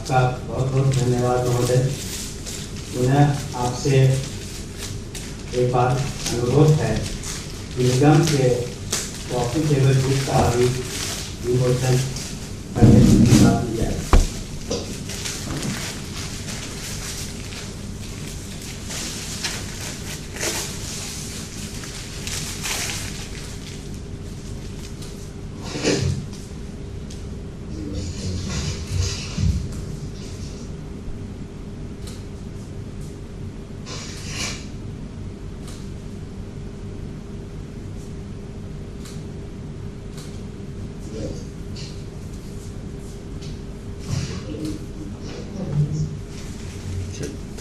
आपका बहुत बहुत धन्यवाद महोदय। पुनः आपसे एक बार अनुरोध है कि निगम के कॉफी टेबल बुक का भी विमोचन करने की बात की जाए।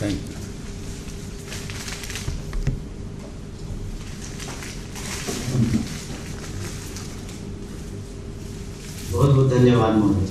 Thank you. बहुत बहुत धन्यवाद महोदय।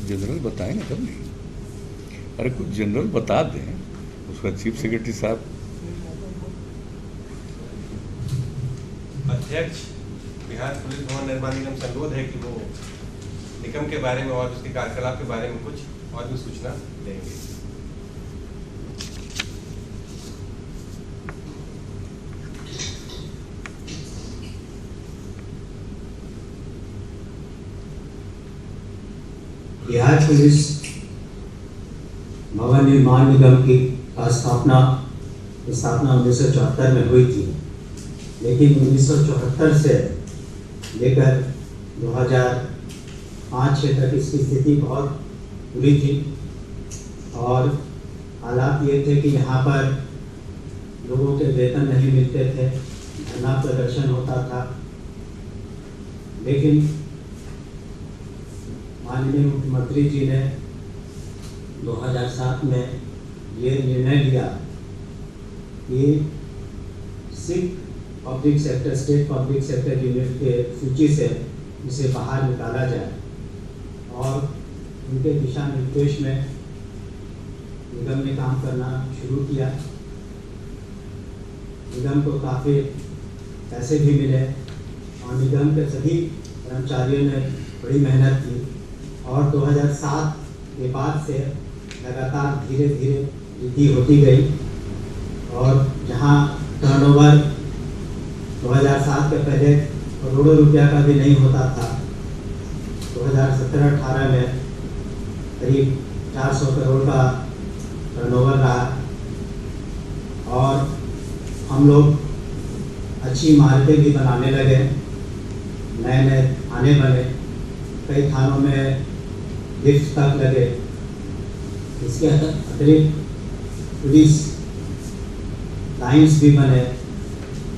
जनरल बताएं ना, कब नहीं? अरे कुछ जनरल बता दें उसका चीफ सेक्रेटरी साहब। अध्यक्ष, बिहार पुलिस भवन निर्माण निगम से अनुरोध है कि वो निगम के बारे में और उसके कार्यकलाप के बारे में कुछ और भी सूचना देंगे। बिहार पुलिस भवन निर्माण निगम की स्थापना 1974 में हुई थी, लेकिन 1974 से लेकर 2005-06 तक इसकी स्थिति बहुत बुरी थी। और हालात ये थे कि यहाँ पर लोगों के वेतन नहीं मिलते थे, धरना प्रदर्शन होता था। लेकिन माननीय मुख्यमंत्री जी ने 2007 में ये निर्णय लिया कि Sikh public sector, state public sector unit के सूची से इसे बाहर निकाला जाए। और उनके दिशा निर्देश में निगम ने काम करना शुरू किया। निगम को काफ़ी पैसे भी मिले और निगम के सभी कर्मचारियों ने बड़ी मेहनत की। और 2007 के बाद से लगातार धीरे धीरे वृद्धि होती गई। और जहां टर्नओवर 2007 के पहले करोड़ों रुपया का भी नहीं होता था, 2017-18 में करीब 400 करोड़ का टर्नओवर रहा। और हम लोग अच्छी इमारतें भी बनाने लगे, नए नए थाने बने, कई थानों में लिफ्ट तक लगे। इसके अतिरिक्त पुलिस लाइन्स भी बने,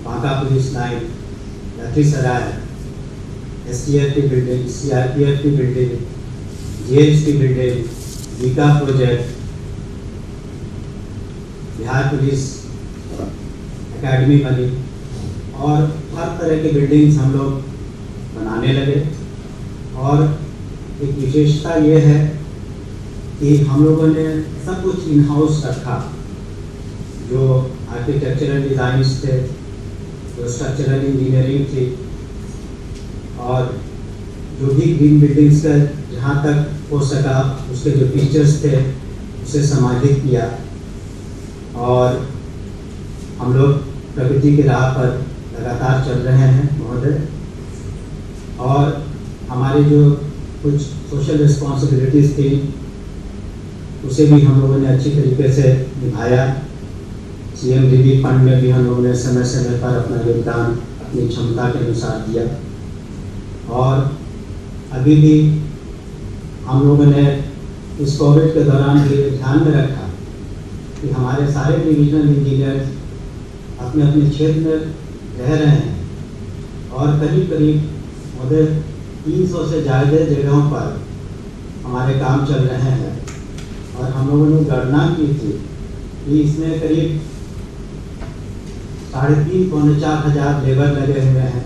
Banka police line, Lakhisarai, STF की बिल्डिंग, CRPF की बिल्डिंग, जेल्स की building, Zika project, Bihar police academy बनी और हर तरह की बिल्डिंग्स हम लोग बनाने लगे। और एक विशेषता ये है कि हम लोगों ने सब कुछ इन हाउस रखा। जो आर्किटेक्चरल डिज़ाइंस थे, जो स्ट्रक्चरल इंजीनियरिंग थी, और जो भी ग्रीन बिल्डिंग्स का जहाँ तक हो सका उसके जो फीचर्स थे उसे समाहित किया। और हम लोग प्रगति की राह पर लगातार चल रहे हैं महोदय। और हमारी जो कुछ सोशल रिस्पॉन्सिबिलिटीज़ थी उसे भी हम लोगों ने अच्छी तरीके से निभाया। CM रिलीफ फंड में भी हम लोगों ने समय समय पर अपना योगदान अपनी क्षमता के अनुसार दिया। और अभी भी हम लोगों ने इस कोविड के दौरान भी ध्यान में रखा कि हमारे सारे डिविजनल इंजीनियर्स अपने अपने क्षेत्र में रह रहे हैं। और करीब करीब 300 से ज़्यादा जगहों पर हमारे काम चल रहे हैं और हम लोगों ने गणना की थी कि इसमें करीब 3,500-4 हज़ार लेबर लगे हुए हैं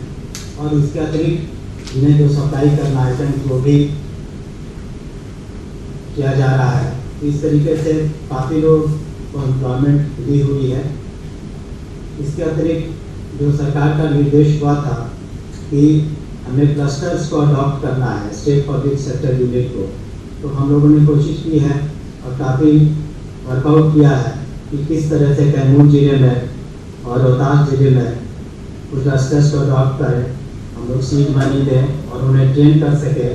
और उसके अतिरिक्त इन्हें जो सप्लाई करना आइटम वो भी किया जा रहा है। इस तरीके से काफ़ी लोग को एम्प्लॉयमेंट दी हुई है। इसके अतिरिक्त जो सरकार का निर्देश हुआ था कि हमें क्लस्टर्स को अडॉप्ट करना है स्टेट पब्लिक सेक्टर यूनिट को, तो हम लोगों ने कोशिश की है और काफ़ी वर्कआउट किया है कि किस तरह से कैमूर जिले में और रोहतास जिले में कुछ क्लस्टर्स को अडॉप्ट करें, हम लोग सीड मनी दें और उन्हें ट्रेन कर सके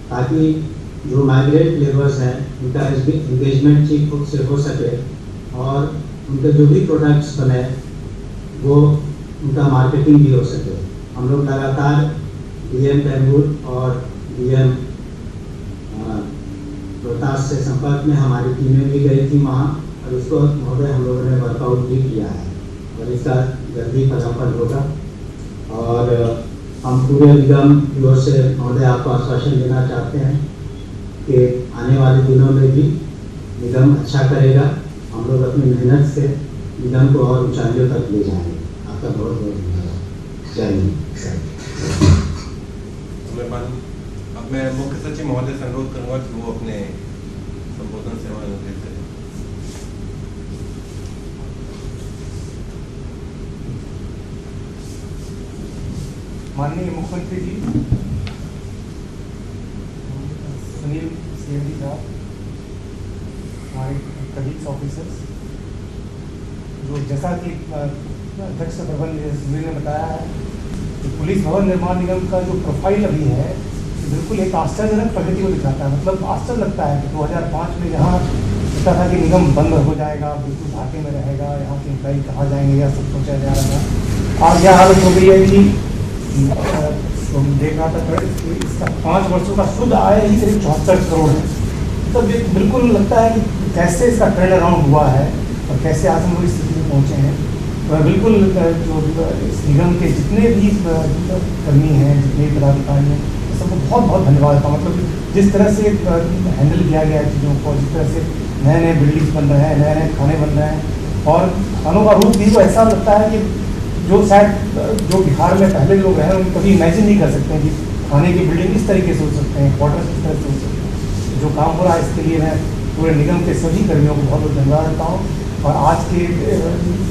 ताकि जो माइग्रेंट लेबर्स हैं उनका इंगेजमेंट ठीक से हो सके और उनके जो भी प्रोडक्ट्स बने वो उनका मार्केटिंग भी हो सके। हम लोग लगातार डीएम कैमूर और डीएम रोहतास से संपर्क में हमारी टीमें भी गई थी वहाँ और उसको महोदय हम लोगों ने वर्कआउट भी किया है और इसका जल्दी फलाफल होगा। और हम पूरे निगम की ओर से महोदय आपको आश्वासन देना चाहते हैं कि आने वाले दिनों में भी निगम अच्छा करेगा। हम लोग अपनी मेहनत से निगम को और ऊंचाइयों तक ले जाएंगे। आपका बहुत बहुत धन्यवाद। जय हिंद। अब मैं मुख्य सचिव महोदय से अनुरोध करूँगा कि वो अपने संबोधन से हमारे अनुरोध करें। माननीय मुख्यमंत्री जी, सुनील सीएमडी साहब, हमारे कलीग्स ऑफिसर्स, जो जैसा कि अध्यक्ष प्रबंध सुनील ने बताया है कि पुलिस भवन निर्माण निगम का जो प्रोफाइल अभी है बिल्कुल एक आश्चर्यजनक प्रगति को दिखाता है। मतलब आश्चर्य लगता है कि 2005 में जहाँ लगता था कि निगम बंद हो जाएगा, बिल्कुल घाटे में रहेगा, यहाँ के एम्प्लॉई कहाँ जाएंगे, यह सब सोचा जा रहा था। आज यह हालत हो गई है कि देख रहा था इसका 5 वर्षों का शुद्ध आय ही करीब 74 करोड़ है। तो बिल्कुल लगता है कि कैसे इसका टर्न अराउंड हुआ है और कैसे आज हम लोग इस स्थिति में पहुँचे हैं। तो बिल्कुल जो इस निगम के जितने भी कर्मी हैं, जितने भी पदाधिकारी हैं, सबको बहुत बहुत धन्यवाद था। मतलब जिस तरह से हैंडल किया गया चीज़ों को, जिस तरह से नए नए बिल्डिंग्स बन रहे हैं, नए नए खाने बन रहे हैं और खानों का रूप भी तो ऐसा लगता है कि जो शायद जो बिहार में पहले लोग रहे हैं उनको कभी इमेजिन नहीं कर सकते हैं कि खाने की बिल्डिंग इस तरीके से हो सकते हैं, क्वार्टर्स इस तरह से हो सकते हैं। जो काम हो रहा है इसके लिए मैं पूरे निगम के सभी कर्मियों को बहुत बहुत धन्यवाद देता हूँ। और आज के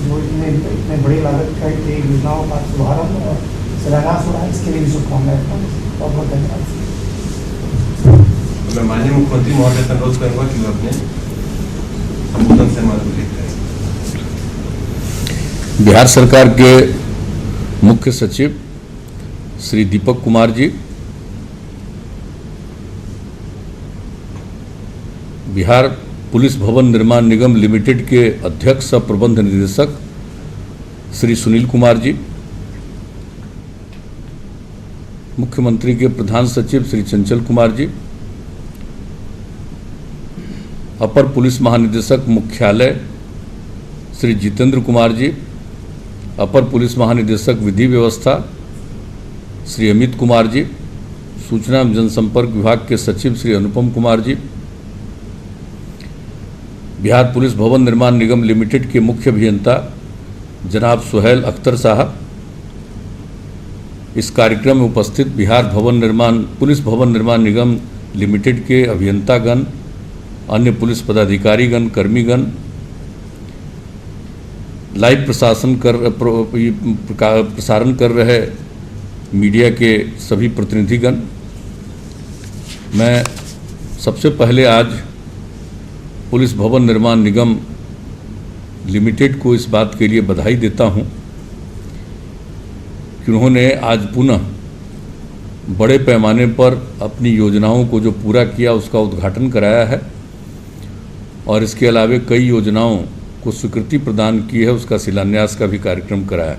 जो इतने बड़ी लागत की योजनाओं का शुभारंभ और शिलान्यास हो रहा है, इसके लिए भी शुभकामनाएं देता हूँ। बहुत बहुत धन्यवाद। मैं माननीय मुख्यमंत्री महोदय से अनुरोध करूँगा कि वो अपने संबोधन से मार्गदर्शित करें। बिहार सरकार के मुख्य सचिव श्री दीपक कुमार जी, बिहार पुलिस भवन निर्माण निगम लिमिटेड के अध्यक्ष सह प्रबंध निदेशक श्री सुनील कुमार जी, मुख्यमंत्री के प्रधान सचिव श्री चंचल कुमार जी, अपर पुलिस महानिदेशक मुख्यालय श्री जितेंद्र कुमार जी, अपर पुलिस महानिदेशक विधि व्यवस्था श्री अमित कुमार जी, सूचना एवं जनसंपर्क विभाग के सचिव श्री अनुपम कुमार जी, बिहार पुलिस भवन निर्माण निगम लिमिटेड के मुख्य अभियंता जनाब सुहेल अख्तर साहब, इस कार्यक्रम में उपस्थित बिहार पुलिस भवन निर्माण निगम लिमिटेड के अभियंतागण, अन्य पुलिस पदाधिकारीगण, कर्मीगण, लाइव प्रसारण कर रहे मीडिया के सभी प्रतिनिधिगण, मैं सबसे पहले आज पुलिस भवन निर्माण निगम लिमिटेड को इस बात के लिए बधाई देता हूं कि उन्होंने आज पुनः बड़े पैमाने पर अपनी योजनाओं को जो पूरा किया उसका उद्घाटन कराया है और इसके अलावे कई योजनाओं को स्वीकृति प्रदान की है, उसका शिलान्यास का भी कार्यक्रम कराया।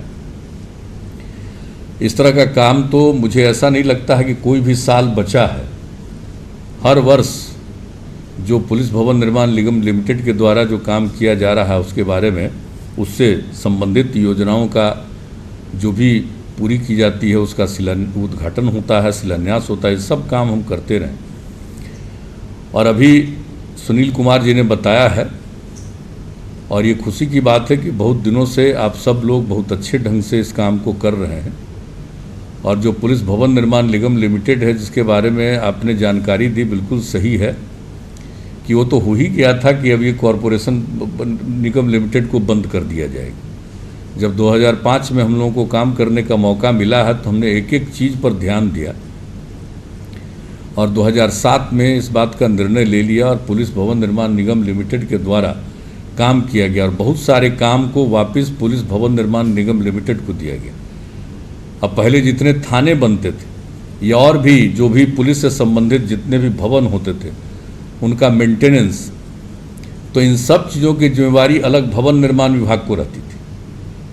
इस तरह का काम तो मुझे ऐसा नहीं लगता है कि कोई भी साल बचा है। हर वर्ष जो पुलिस भवन निर्माण निगम लिमिटेड के द्वारा जो काम किया जा रहा है उसके बारे में, उससे संबंधित योजनाओं का जो भी पूरी की जाती है उसका उद्घाटन होता है, शिलान्यास होता है, सब काम हम करते रहें। और अभी सुनील कुमार जी ने बताया है, और ये खुशी की बात है कि बहुत दिनों से आप सब लोग बहुत अच्छे ढंग से इस काम को कर रहे हैं। और जो पुलिस भवन निर्माण निगम लिमिटेड है, जिसके बारे में आपने जानकारी दी, बिल्कुल सही है कि वो तो हो ही गया था कि अब ये कॉरपोरेशन निगम लिमिटेड को बंद कर दिया जाएगा। जब 2005 में हम लोगों को काम करने का मौका मिला है तो हमने एक एक चीज़ पर ध्यान दिया और 2007 में इस बात का निर्णय ले लिया और पुलिस भवन निर्माण निगम लिमिटेड के द्वारा काम किया गया और बहुत सारे काम को वापस पुलिस भवन निर्माण निगम लिमिटेड को दिया गया। अब पहले जितने थाने बनते थे या और भी जो भी पुलिस से संबंधित जितने भी भवन होते थे, उनका मेंटेनेंस, तो इन सब चीज़ों की जिम्मेवारी अलग भवन निर्माण विभाग को रहती थी।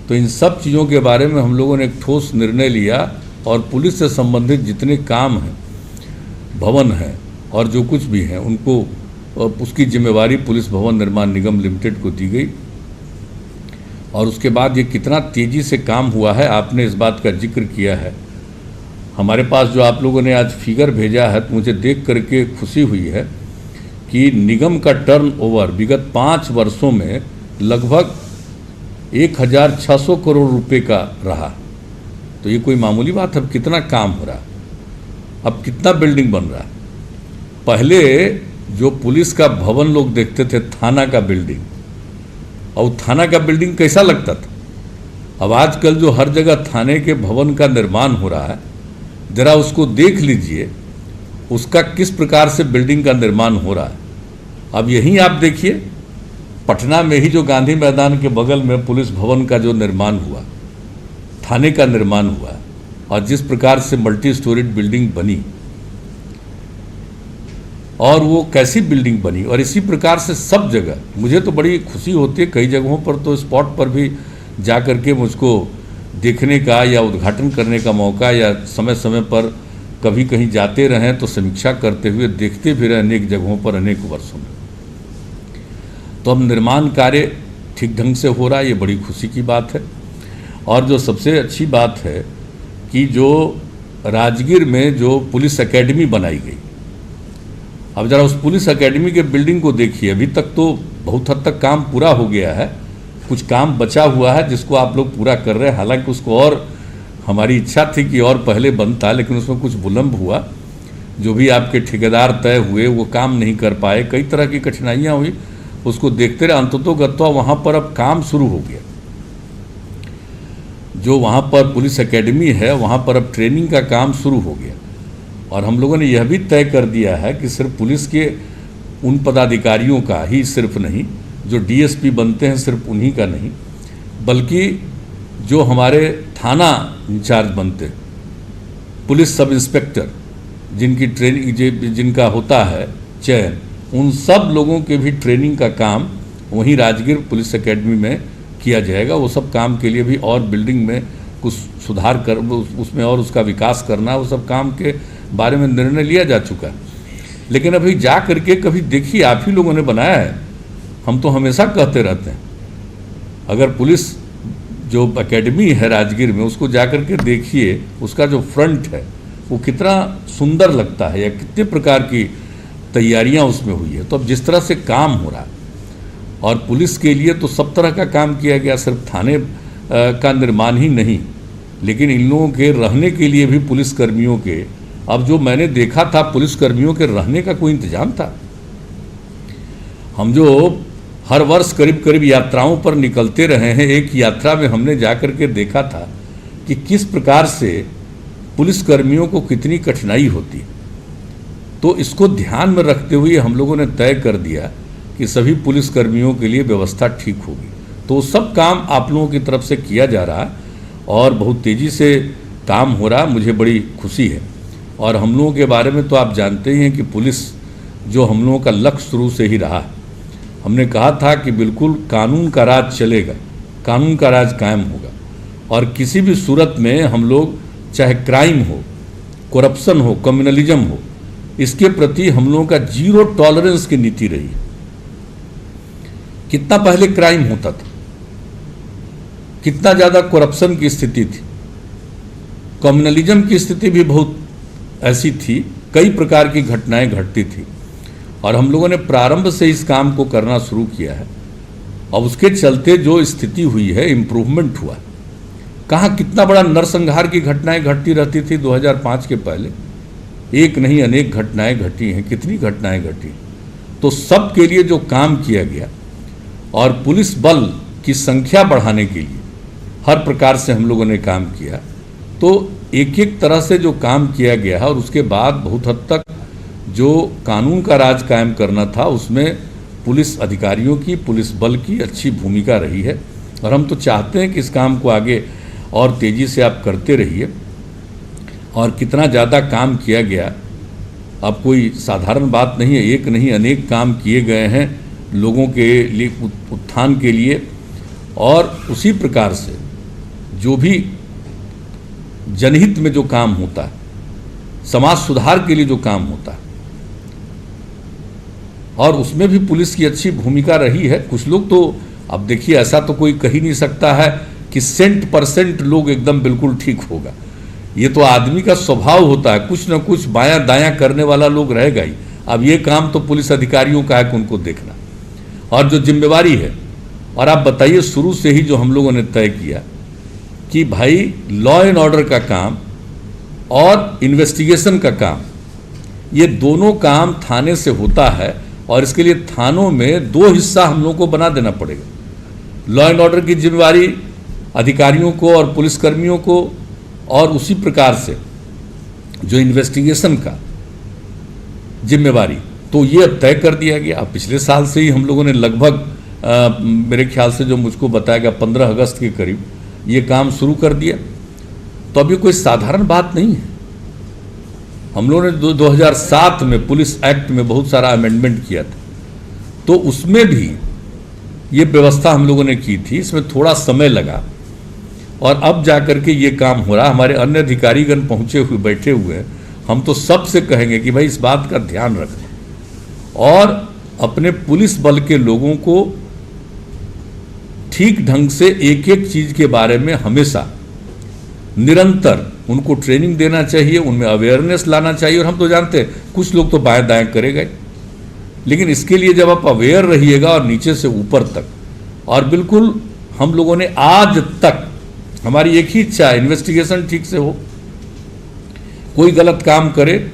तो इन सब चीज़ों के बारे में हम लोगों ने एक ठोस निर्णय लिया और पुलिस से संबंधित जितने काम हैं, भवन हैं और जो कुछ भी हैं, उनको उसकी जिम्मेवारी पुलिस भवन निर्माण निगम लिमिटेड को दी गई। और उसके बाद ये कितना तेज़ी से काम हुआ है, आपने इस बात का जिक्र किया है। हमारे पास जो आप लोगों ने आज फिगर भेजा है, तो मुझे देख करके खुशी हुई है कि निगम का टर्नओवर विगत 5 वर्षों में लगभग 1600 करोड़ रुपए का रहा। तो ये कोई मामूली बात है। अब कितना काम हो रहा है, अब कितना बिल्डिंग बन रहा है। पहले जो पुलिस का भवन लोग देखते थे, थाना का बिल्डिंग, और थाना का बिल्डिंग कैसा लगता था। अब आजकल जो हर जगह थाने के भवन का निर्माण हो रहा है, जरा उसको देख लीजिए, उसका किस प्रकार से बिल्डिंग का निर्माण हो रहा है। अब यहीं आप देखिए, पटना में ही जो गांधी मैदान के बगल में पुलिस भवन का जो निर्माण हुआ, थाने का निर्माण हुआ, और जिस प्रकार से मल्टी स्टोरीड बिल्डिंग बनी, और वो कैसी बिल्डिंग बनी, और इसी प्रकार से सब जगह मुझे तो बड़ी खुशी होती है। कई जगहों पर तो स्पॉट पर भी जा कर के मुझको देखने का या उद्घाटन करने का मौका, या समय समय पर कभी कहीं जाते रहें तो समीक्षा करते हुए देखते भी रहे अनेक जगहों पर अनेक वर्षों में। तो अब निर्माण कार्य ठीक ढंग से हो रहा है, ये बड़ी खुशी की बात है। और जो सबसे अच्छी बात है कि जो राजगीर में जो पुलिस एकेडमी बनाई गई, अब जरा उस पुलिस एकेडमी के बिल्डिंग को देखिए। अभी तक तो बहुत हद तक काम पूरा हो गया है, कुछ काम बचा हुआ है जिसको आप लोग पूरा कर रहे हैं। हालांकि उसको और हमारी इच्छा थी कि और पहले बनता, लेकिन उसमें कुछ विलम्ब हुआ। जो भी आपके ठेकेदार तय हुए वो काम नहीं कर पाए, कई तरह की कठिनाइयाँ हुई, उसको देखते रहे। अंततोगत्वा वहाँ पर अब काम शुरू हो गया। जो वहाँ पर पुलिस एकेडमी है, वहाँ पर अब ट्रेनिंग का काम शुरू हो गया। और हम लोगों ने यह भी तय कर दिया है कि सिर्फ पुलिस के उन पदाधिकारियों का ही सिर्फ नहीं, जो डीएसपी बनते हैं सिर्फ उन्हीं का नहीं, बल्कि जो हमारे थाना इंचार्ज बनते हैं, पुलिस सब इंस्पेक्टर, जिनकी ट्रेनिंग जिनका होता है चयन, उन सब लोगों के भी ट्रेनिंग का काम वहीं राजगीर पुलिस एकेडमी में किया जाएगा। वो सब काम के लिए भी और बिल्डिंग में कुछ सुधार कर उसमें और उसका विकास करना, वो सब काम के बारे में निर्णय लिया जा चुका है। लेकिन अभी जा करके कभी देखिए, आप ही लोगों ने बनाया है। हम तो हमेशा कहते रहते हैं, अगर पुलिस जो एकेडमी है राजगीर में, उसको जा करके देखिए, उसका जो फ्रंट है वो कितना सुंदर लगता है, या कितने प्रकार की तैयारियां उसमें हुई है। तो अब जिस तरह से काम हो रहा है, और पुलिस के लिए तो सब तरह का काम किया गया, सिर्फ थाने का निर्माण ही नहीं, लेकिन इन लोगों के रहने के लिए भी पुलिसकर्मियों के, अब जो मैंने देखा था, पुलिसकर्मियों के रहने का कोई इंतजाम था। हम जो हर वर्ष करीब करीब यात्राओं पर निकलते रहे हैं, एक यात्रा में हमने जाकर के देखा था कि किस प्रकार से पुलिसकर्मियों को कितनी कठिनाई होती। तो इसको ध्यान में रखते हुए हम लोगों ने तय कर दिया कि सभी पुलिसकर्मियों के लिए व्यवस्था ठीक होगी। तो सब काम आप लोगों की तरफ से किया जा रहा है और बहुत तेज़ी से काम हो रहा है, मुझे बड़ी खुशी है। और हम लोगों के बारे में तो आप जानते ही हैं कि पुलिस जो हम लोगों का लक्ष्य शुरू से ही रहा है। हमने कहा था कि बिल्कुल कानून का राज चलेगा, कानून का राज कायम होगा, और किसी भी सूरत में हम लोग, चाहे क्राइम हो, करप्शन हो, कम्युनलिज्म हो, इसके प्रति हम लोगों का जीरो टॉलरेंस की नीति रही है। कितना पहले क्राइम होता था, कितना ज़्यादा करप्शन की स्थिति थी, कम्युनलिज्म की स्थिति भी बहुत ऐसी थी, कई प्रकार की घटनाएं घटती थी। और हम लोगों ने प्रारंभ से इस काम को करना शुरू किया है। अब उसके चलते जो स्थिति हुई है, इम्प्रूवमेंट हुआ। कहाँ कितना बड़ा नरसंहार की घटनाएं घटती रहती थी 2005 के पहले, एक नहीं अनेक घटनाएं घटी हैं, कितनी घटनाएं घटी। तो सब के लिए जो काम किया गया और पुलिस बल की संख्या बढ़ाने के लिए हर प्रकार से हम लोगों ने काम किया, तो एक एक तरह से जो काम किया गया है और उसके बाद बहुत हद तक जो कानून का राज कायम करना था उसमें पुलिस अधिकारियों की, पुलिस बल की अच्छी भूमिका रही है। और हम तो चाहते हैं कि इस काम को आगे और तेज़ी से आप करते रहिए। और कितना ज़्यादा काम किया गया, अब कोई साधारण बात नहीं है, एक नहीं अनेक काम किए गए हैं लोगों के लिए, उत्थान के लिए। और उसी प्रकार से जो भी जनहित में जो काम होता है, समाज सुधार के लिए जो काम होता है, और उसमें भी पुलिस की अच्छी भूमिका रही है। कुछ लोग तो, अब देखिए, ऐसा तो कोई कह ही नहीं सकता है कि 100% लोग एकदम बिल्कुल ठीक होगा। ये तो आदमी का स्वभाव होता है, कुछ न कुछ बायां दायां करने वाला लोग रहेगा ही। अब ये काम तो पुलिस अधिकारियों का है कि उनको देखना, और जो जिम्मेवारी है। और आप बताइए, शुरू से ही जो हम लोगों ने तय किया कि भाई लॉ एंड ऑर्डर का काम और इन्वेस्टिगेशन का काम, ये दोनों काम थाने से होता है। और इसके लिए थानों में 2 हिस्सा हम लोगों को बना देना पड़ेगा। लॉ एंड ऑर्डर की जिम्मेवारी अधिकारियों को और पुलिसकर्मियों को, और उसी प्रकार से जो इन्वेस्टिगेशन का जिम्मेवारी, तो ये अब तय कर दिया गया। अब पिछले साल से ही हम लोगों ने लगभग मेरे ख्याल से जो मुझको बताया गया 15 अगस्त के करीब ये काम शुरू कर दिया। तो अब ये कोई साधारण बात नहीं है। हम लोगों ने 2007 में पुलिस एक्ट में बहुत सारा अमेंडमेंट किया था, तो उसमें भी ये व्यवस्था हम लोगों ने की थी। इसमें थोड़ा समय लगा और अब जाकर के ये काम हो रहा। हमारे अन्य अधिकारीगण पहुंचे हुए, बैठे हुए हैं। हम तो सबसे कहेंगे कि भाई इस बात का ध्यान रखें और अपने पुलिस बल के लोगों को ठीक ढंग से एक एक चीज के बारे में हमेशा निरंतर उनको ट्रेनिंग देना चाहिए, उनमें अवेयरनेस लाना चाहिए। और हम तो जानते हैं कुछ लोग तो बाएं दाएं करेगा, लेकिन इसके लिए जब आप अवेयर रहिएगा और नीचे से ऊपर तक, और बिल्कुल हम लोगों ने आज तक, हमारी एक ही इच्छा है, इन्वेस्टिगेशन ठीक से हो, कोई गलत काम करे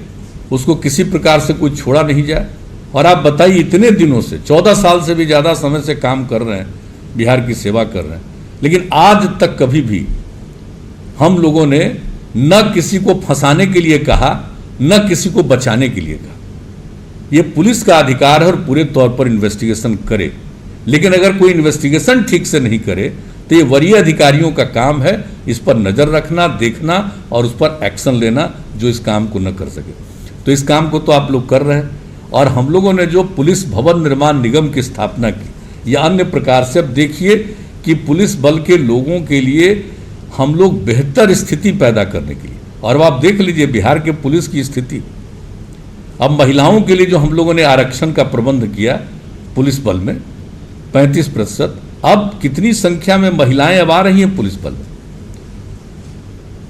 उसको किसी प्रकार से कोई छोड़ा नहीं जाए। और आप बताइए, इतने दिनों से 14 साल से भी ज़्यादा समय से काम कर रहे हैं, बिहार की सेवा कर रहे हैं, लेकिन आज तक कभी भी हम लोगों ने न किसी को फंसाने के लिए कहा, न किसी को बचाने के लिए कहा। ये पुलिस का अधिकार है और पूरे तौर पर इन्वेस्टिगेशन करे, लेकिन अगर कोई इन्वेस्टिगेशन ठीक से नहीं करे तो ये वरीय अधिकारियों का काम है इस पर नज़र रखना, देखना और उस पर एक्शन लेना जो इस काम को न कर सके। तो इस काम को तो आप लोग कर रहे हैं। और हम लोगों ने जो पुलिस भवन निर्माण निगम की स्थापना की या अन्य प्रकार से, अब देखिए कि पुलिस बल के लोगों के लिए हम लोग बेहतर स्थिति पैदा करने के लिए, और अब आप देख लीजिए बिहार के पुलिस की स्थिति। अब महिलाओं के लिए जो हम लोगों ने आरक्षण का प्रबंध किया पुलिस बल में 35%, अब कितनी संख्या में महिलाएं अब आ रही हैं पुलिस बल में।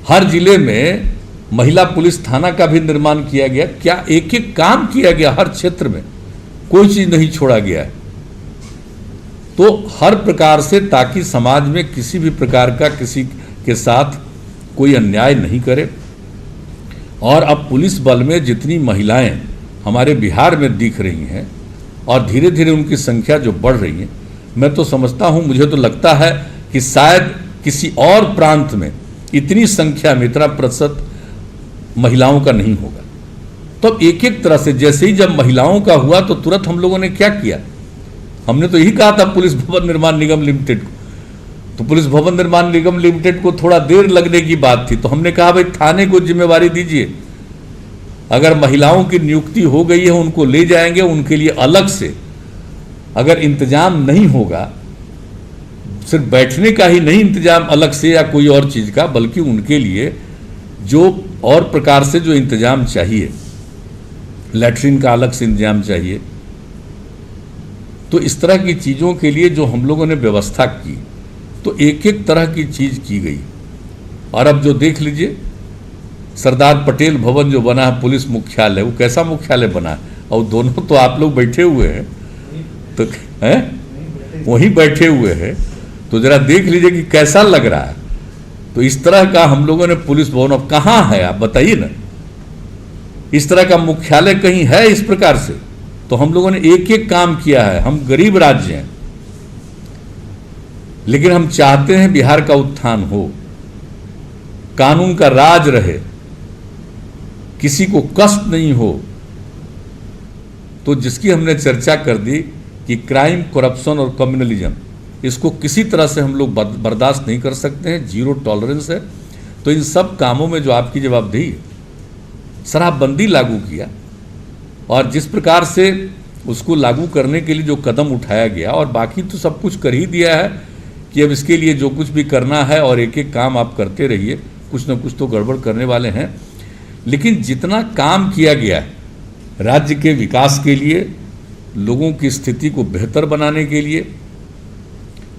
हर जिले में महिला पुलिस थाना का भी निर्माण किया गया। क्या एक एक काम किया गया, हर क्षेत्र में कोई चीज नहीं छोड़ा गया है। तो हर प्रकार से, ताकि समाज में किसी भी प्रकार का किसी के साथ कोई अन्याय नहीं करे। और अब पुलिस बल में जितनी महिलाएं हमारे बिहार में दिख रही हैं और धीरे धीरे उनकी संख्या जो बढ़ रही है, मैं तो समझता हूं, मुझे तो लगता है कि शायद किसी और प्रांत में इतनी संख्या में, इतना प्रतिशत महिलाओं का नहीं होगा। तो एक एक तरह से, जैसे ही जब महिलाओं का हुआ तो तुरंत हम लोगों ने क्या किया, हमने तो यही कहा था पुलिस भवन निर्माण निगम लिमिटेड को। तो पुलिस भवन निर्माण निगम लिमिटेड को थोड़ा देर लगने की बात थी, तो हमने कहा भाई थाने को जिम्मेवारी दीजिए, अगर महिलाओं की नियुक्ति हो गई है उनको ले जाएंगे, उनके लिए अलग से अगर इंतजाम नहीं होगा, सिर्फ बैठने का ही नहीं इंतजाम अलग से या कोई और चीज का, बल्कि उनके लिए जो और प्रकार से जो इंतजाम चाहिए, लैट्रिन का अलग से इंतजाम चाहिए, तो इस तरह की चीज़ों के लिए जो हम लोगों ने व्यवस्था की, तो एक एक तरह की चीज़ की गई। और अब जो देख लीजिए सरदार पटेल भवन जो बना है पुलिस मुख्यालय, वो कैसा मुख्यालय बना है। और दोनों तो आप लोग बैठे हुए हैं, तो हैं वहीं बैठे हुए हैं, तो जरा देख लीजिए कि कैसा लग रहा है। तो इस तरह का हम लोगों ने पुलिस भवन, अब कहाँ है आप बताइए ना, इस तरह का मुख्यालय कहीं है इस प्रकार से? तो हम लोगों ने एक एक काम किया है। हम गरीब राज्य हैं, लेकिन हम चाहते हैं बिहार का उत्थान हो, कानून का राज रहे, किसी को कष्ट नहीं हो। तो जिसकी हमने चर्चा कर दी कि क्राइम, करप्शन और कम्युनलिज्म, इसको किसी तरह से हम लोग बर्दाश्त नहीं कर सकते हैं, जीरो टॉलरेंस है। तो इन सब कामों में जो आपकी जवाबदेही है, शराबबंदी लागू किया, और जिस प्रकार से उसको लागू करने के लिए जो कदम उठाया गया, और बाकी तो सब कुछ कर ही दिया है कि अब इसके लिए जो कुछ भी करना है और एक एक काम आप करते रहिए, कुछ ना कुछ तो गड़बड़ करने वाले हैं। लेकिन जितना काम किया गया है राज्य के विकास के लिए, लोगों की स्थिति को बेहतर बनाने के लिए,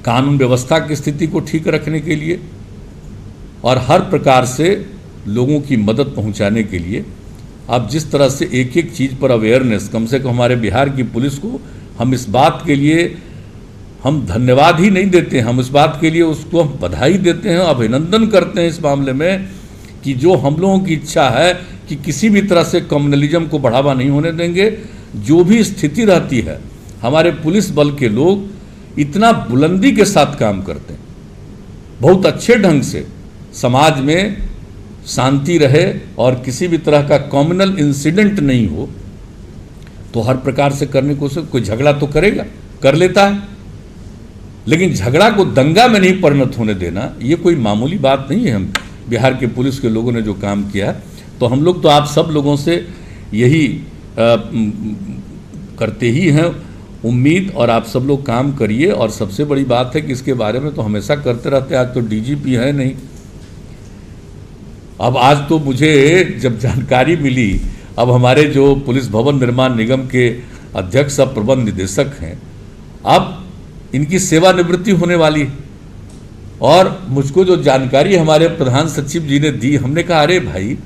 कानून व्यवस्था की स्थिति को ठीक रखने के लिए, और हर प्रकार से लोगों की मदद पहुंचाने के लिए, अब जिस तरह से एक एक चीज़ पर अवेयरनेस, कम से कम हमारे बिहार की पुलिस को हम इस बात के लिए हम धन्यवाद ही नहीं देते हैं, हम इस बात के लिए उसको हम बधाई देते हैं, अभिनंदन करते हैं इस मामले में कि जो हम लोगों की इच्छा है कि किसी भी तरह से कम्युनलिज्म को बढ़ावा नहीं होने देंगे। जो भी स्थिति रहती है, हमारे पुलिस बल के लोग इतना बुलंदी के साथ काम करते हैं, बहुत अच्छे ढंग से समाज में शांति रहे और किसी भी तरह का कम्युनल इंसिडेंट नहीं हो, तो हर प्रकार से करने की कोशिश। कोई झगड़ा तो करेगा, कर लेता है, लेकिन झगड़ा को दंगा में नहीं परिणत होने देना, ये कोई मामूली बात नहीं है। हम बिहार के पुलिस के लोगों ने जो काम किया, तो हम लोग तो आप सब लोगों से यही करते ही हैं उम्मीद, और आप सब लोग काम करिए। और सबसे बड़ी बात है कि इसके बारे में तो हमेशा करते रहते हैं। आज तो डीजीपी है नहीं, अब आज तो मुझे जब जानकारी मिली, अब हमारे जो पुलिस भवन निर्माण निगम के अध्यक्ष और प्रबंध निदेशक हैं, अब इनकी सेवानिवृत्ति होने वाली है। और मुझको जो जानकारी हमारे प्रधान सचिव जी ने दी, हमने कहा अरे भाई,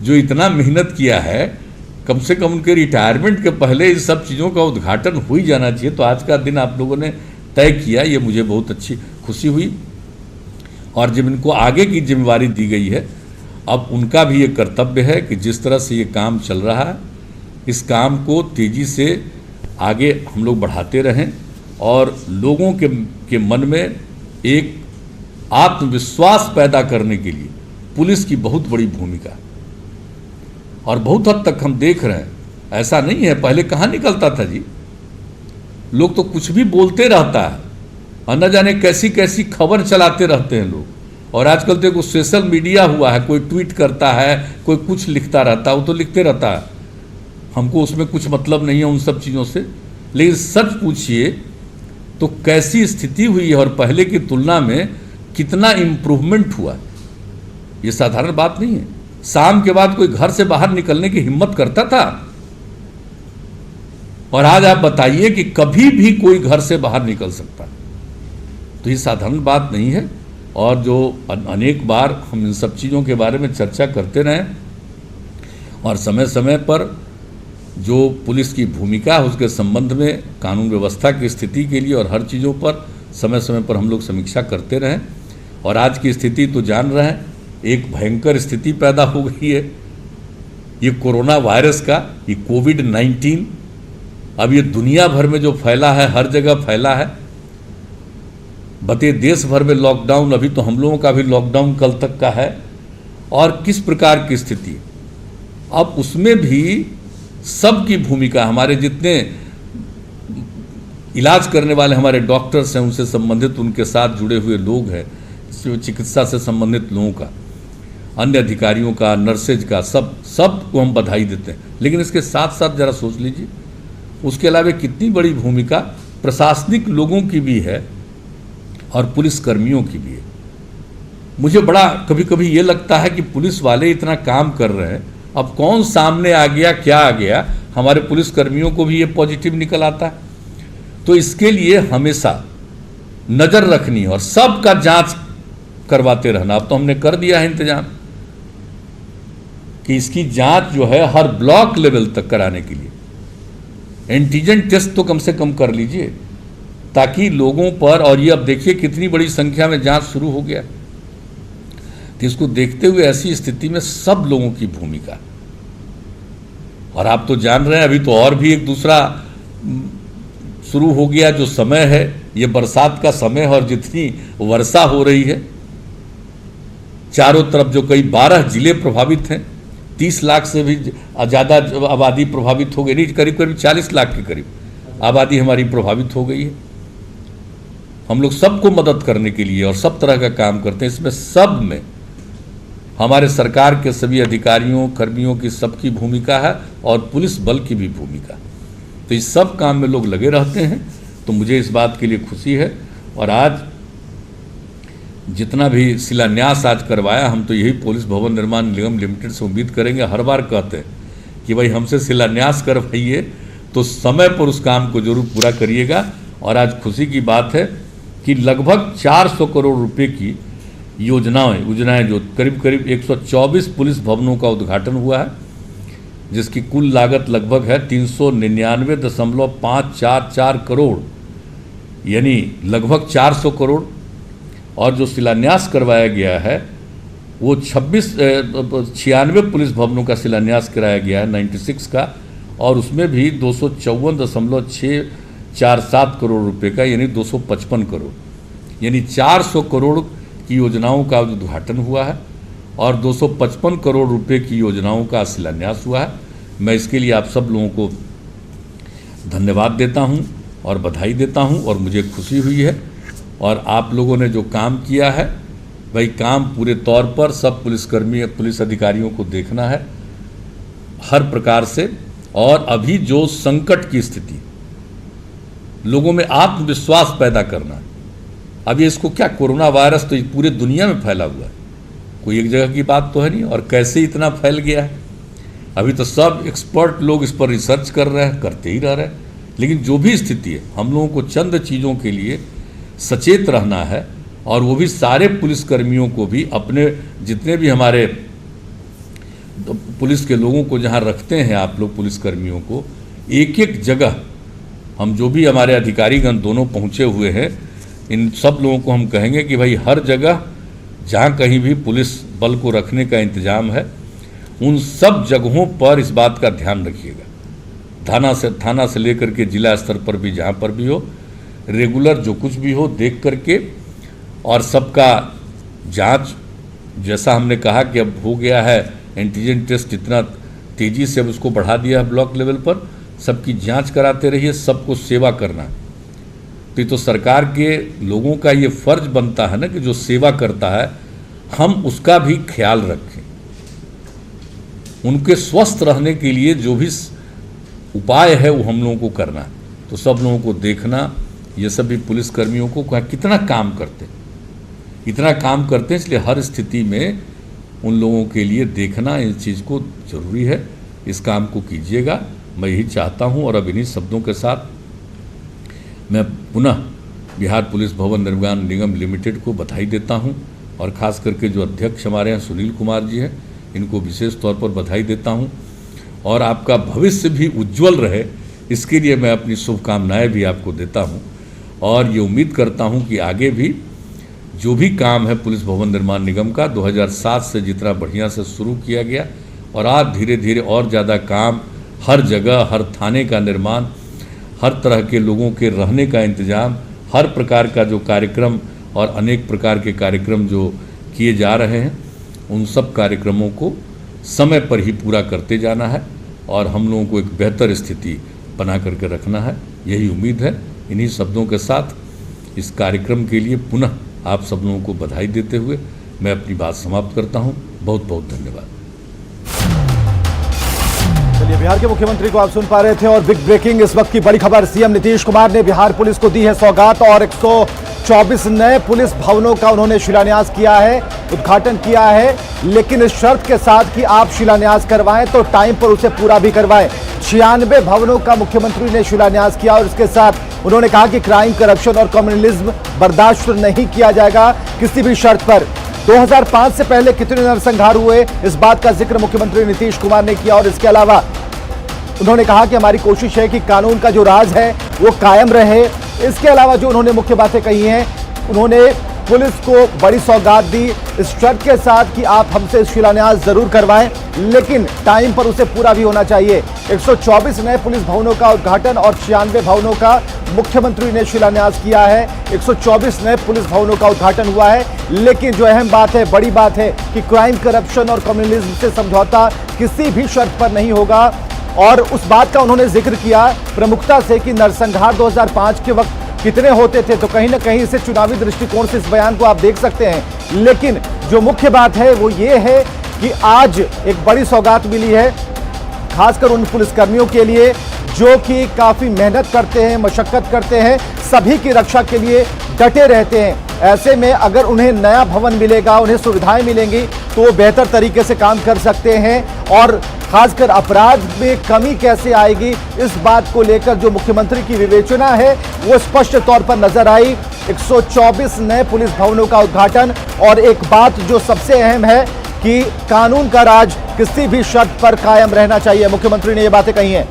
जो इतना मेहनत किया है, कम से कम उनके रिटायरमेंट के पहले इन सब चीज़ों का उद्घाटन हो ही जाना चाहिए। तो आज का दिन आप लोगों ने तय किया, ये मुझे बहुत अच्छी खुशी हुई। और जब इनको आगे की जिम्मेवारी दी गई है, अब उनका भी ये कर्तव्य है कि जिस तरह से ये काम चल रहा है, इस काम को तेज़ी से आगे हम लोग बढ़ाते रहें, और लोगों के मन में एक आत्मविश्वास पैदा करने के लिए पुलिस की बहुत बड़ी भूमिका है। और बहुत हद तक हम देख रहे हैं, ऐसा नहीं है पहले कहाँ निकलता था जी, लोग तो कुछ भी बोलते रहता है और न जाने कैसी कैसी खबर चलाते रहते हैं लोग। और आजकल तो सोशल मीडिया हुआ है, कोई ट्वीट करता है, कोई कुछ लिखता रहता है, वो तो लिखते रहता है, हमको उसमें कुछ मतलब नहीं है उन सब चीज़ों से। लेकिन सच पूछिए तो कैसी स्थिति हुई है और पहले की तुलना में कितना इम्प्रूवमेंट हुआ है, ये साधारण बात नहीं है। शाम के बाद कोई घर से बाहर निकलने की हिम्मत करता था, और आज आप बताइए कि कभी भी कोई घर से बाहर निकल सकता है। तो ये साधारण बात नहीं है। और जो अनेक बार हम इन सब चीज़ों के बारे में चर्चा करते रहें, और समय समय पर जो पुलिस की भूमिका है उसके संबंध में कानून व्यवस्था की स्थिति के लिए और हर चीज़ों पर समय समय पर हम लोग समीक्षा करते रहें। और आज की स्थिति तो जान रहे हैं, एक भयंकर स्थिति पैदा हो गई है, ये कोरोना वायरस का, ये कोविड-19 अब ये दुनिया भर में जो फैला है, हर जगह फैला है। बते देश भर में लॉकडाउन, अभी तो हम लोगों का भी लॉकडाउन कल तक का है। और किस प्रकार की स्थिति, अब उसमें भी सबकी भूमिका, हमारे जितने इलाज करने वाले हमारे डॉक्टर्स हैं, उनसे संबंधित उनके साथ जुड़े हुए लोग हैं, चिकित्सा से संबंधित लोगों का, अन्य अधिकारियों का, नर्सेज का, सब को हम बधाई देते हैं। लेकिन इसके साथ साथ जरा सोच लीजिए, उसके अलावा कितनी बड़ी भूमिका प्रशासनिक लोगों की भी है और पुलिस कर्मियों की भी है। मुझे बड़ा कभी कभी ये लगता है कि पुलिस वाले इतना काम कर रहे हैं, अब कौन सामने आ गया, क्या आ गया, हमारे पुलिस कर्मियों को भी ये पॉजिटिव निकल आता है। तो इसके लिए हमेशा नज़र रखनी और सबका जांच करवाते रहना। अब तो हमने कर दिया है इंतजाम कि इसकी जांच जो है हर ब्लॉक लेवल तक कराने के लिए, एंटीजन टेस्ट तो कम से कम कर लीजिए, ताकि लोगों पर, और ये अब देखिए कितनी बड़ी संख्या में जांच शुरू हो गया, तो इसको देखते हुए ऐसी स्थिति में सब लोगों की भूमिका, और आप तो जान रहे हैं अभी तो और भी एक दूसरा शुरू हो गया जो समय है, ये बरसात का समय है, और जितनी वर्षा हो रही है चारों तरफ, जो कई 12 जिले प्रभावित हैं, 30 लाख से भी ज़्यादा आबादी प्रभावित हो गई, नहीं करीब करीब 40 लाख के करीब आबादी हमारी प्रभावित हो गई है। हम लोग सबको मदद करने के लिए और सब तरह का काम करते हैं, इसमें सब में हमारे सरकार के सभी अधिकारियों कर्मियों की सबकी भूमिका है और पुलिस बल की भी भूमिका, तो इस सब काम में लोग लगे रहते हैं। तो मुझे इस बात के लिए खुशी है, और आज जितना भी शिलान्यास आज करवाया, हम तो यही पुलिस भवन निर्माण निगम लिमिटेड से उम्मीद करेंगे, हर बार कहते हैं कि भाई हमसे शिलान्यास करवाइए तो समय पर उस काम को जरूर पूरा करिएगा। और आज खुशी की बात है कि लगभग 400 करोड़ रुपए की योजनाएं जो करीब करीब 124 पुलिस भवनों का उद्घाटन हुआ है, जिसकी कुल लागत लगभग है 399.544 करोड़, यानी लगभग 400 करोड़। और जो शिलान्यास करवाया गया है वो 96 पुलिस भवनों का शिलान्यास कराया गया है, 96 का, और उसमें भी 254.647 करोड़ रुपए का, यानी 255 करोड़, यानी 400 करोड़ की योजनाओं का उद्घाटन हुआ है और 255 करोड़ रुपए की योजनाओं का शिलान्यास हुआ है। मैं इसके लिए आप सब लोगों को धन्यवाद देता हूं और बधाई देता हूं, और मुझे खुशी हुई है। और आप लोगों ने जो काम किया है, भाई काम पूरे तौर पर सब पुलिसकर्मी पुलिस अधिकारियों को देखना है हर प्रकार से। और अभी जो संकट की स्थिति, लोगों में आत्मविश्वास पैदा करना, अभी इसको क्या, कोरोना वायरस तो पूरे दुनिया में फैला हुआ है, कोई एक जगह की बात तो है नहीं, और कैसे इतना फैल गया है अभी तो सब एक्सपर्ट लोग इस पर रिसर्च कर रहे हैं, करते ही रह रहे हैं। लेकिन जो भी स्थिति है, हम लोगों को चंद चीज़ों के लिए सचेत रहना है, और वो भी सारे पुलिसकर्मियों को भी, अपने जितने भी हमारे पुलिस के लोगों को जहाँ रखते हैं आप लोग पुलिसकर्मियों को, एक एक जगह हम जो भी हमारे अधिकारीगण दोनों पहुँचे हुए हैं, इन सब लोगों को हम कहेंगे कि भाई हर जगह जहाँ कहीं भी पुलिस बल को रखने का इंतजाम है, उन सब जगहों पर इस बात का ध्यान रखिएगा। थाना से लेकर के जिला स्तर पर भी जहाँ पर भी हो, रेगुलर जो कुछ भी हो देख करके, और सबका जांच, जैसा हमने कहा कि अब हो गया है एंटीजन टेस्ट, इतना तेज़ी से अब उसको बढ़ा दिया है ब्लॉक लेवल पर, सबकी जांच कराते रहिए, सबको सेवा करना। तो ये तो सरकार के लोगों का ये फर्ज बनता है ना कि जो सेवा करता है हम उसका भी ख्याल रखें, उनके स्वस्थ रहने के लिए जो भी उपाय है वो हम लोगों को करना है। तो सब लोगों को देखना, ये सभी पुलिसकर्मियों को कितना काम करते हैं, इतना काम करते हैं, इसलिए हर स्थिति में उन लोगों के लिए देखना, इस चीज़ को जरूरी है। इस काम को कीजिएगा, मैं यही चाहता हूं। और अब इन्हीं शब्दों के साथ मैं पुनः बिहार पुलिस भवन निर्माण निगम लिमिटेड को बधाई देता हूं, और ख़ास करके जो अध्यक्ष हमारे यहाँ सुनील कुमार जी हैं, इनको विशेष तौर पर बधाई देता हूं। और आपका भविष्य भी उज्जवल रहे, इसके लिए मैं अपनी शुभकामनाएं भी आपको देता हूं। और ये उम्मीद करता हूं कि आगे भी जो भी काम है पुलिस भवन निर्माण निगम का 2007 से जितना बढ़िया से शुरू किया गया, और आज धीरे धीरे और ज़्यादा काम, हर जगह हर थाने का निर्माण, हर तरह के लोगों के रहने का इंतज़ाम, हर प्रकार का जो कार्यक्रम और अनेक प्रकार के कार्यक्रम जो किए जा रहे हैं, उन सब कार्यक्रमों को समय पर ही पूरा करते जाना है, और हम लोगों को एक बेहतर स्थिति बना करके रखना है, यही उम्मीद है। इन्हीं शब्दों के साथ इस कार्यक्रम के लिए पुनः आप सब लोगों को बधाई देते हुए मैं अपनी बात समाप्त करता हूं। बहुत बहुत धन्यवाद। चलिए, बिहार के मुख्यमंत्री को आप सुन पा रहे थे, और बिग ब्रेकिंग इस वक्त की बड़ी खबर, सीएम नीतीश कुमार ने बिहार पुलिस को दी है सौगात, और 124 नए पुलिस भवनों का उन्होंने शिलान्यास किया है, उद्घाटन किया है, लेकिन इस शर्त के साथ कि आप शिलान्यास करवाएं तो टाइम पर उसे पूरा भी करवाएं। 96 भवनों का मुख्यमंत्री ने शिलान्यास किया, और इसके साथ उन्होंने कहा कि क्राइम, करप्शन और कम्युनलिज्म बर्दाश्त नहीं किया जाएगा किसी भी शर्त पर। 2005 से पहले कितने नरसंहार हुए, इस बात का जिक्र मुख्यमंत्री नीतीश कुमार ने किया, और इसके अलावा उन्होंने कहा कि हमारी कोशिश है कि कानून का जो राज है वो कायम रहे। इसके अलावा जो उन्होंने मुख्य बातें कही हैं, उन्होंने पुलिस को बड़ी सौगात दी इस शर्त के साथ कि आप हमसे शिलान्यास जरूर करवाएं, लेकिन टाइम पर उसे पूरा भी होना चाहिए। 124 नए पुलिस भवनों का उद्घाटन और 96 भवनों का मुख्यमंत्री ने शिलान्यास किया है। 124 नए पुलिस भवनों का उद्घाटन हुआ है, लेकिन जो अहम बात है, बड़ी बात है कि क्राइम, करप्शन और कम्युनिज्म से समझौता किसी भी शर्त पर नहीं होगा। और उस बात का उन्होंने जिक्र किया प्रमुखता से कि नरसंहार 2005 के वक्त कितने होते थे, तो कहीं ना कहीं इसे चुनावी दृष्टिकोण से इस बयान को आप देख सकते हैं। लेकिन जो मुख्य बात है वो ये है कि आज एक बड़ी सौगात मिली है, खासकर उन पुलिसकर्मियों के लिए जो कि काफी मेहनत करते हैं, मशक्कत करते हैं, सभी की रक्षा के लिए डटे रहते हैं। ऐसे में अगर उन्हें नया भवन मिलेगा, उन्हें सुविधाएं मिलेंगी, तो वो बेहतर तरीके से काम कर सकते हैं। और खासकर अपराध में कमी कैसे आएगी, इस बात को लेकर जो मुख्यमंत्री की विवेचना है वो स्पष्ट तौर पर नजर आई। 124 नए पुलिस भवनों का उद्घाटन, और एक बात जो सबसे अहम है कि कानून का राज किसी भी शर्त पर कायम रहना चाहिए। मुख्यमंत्री ने ये बातें कही हैं।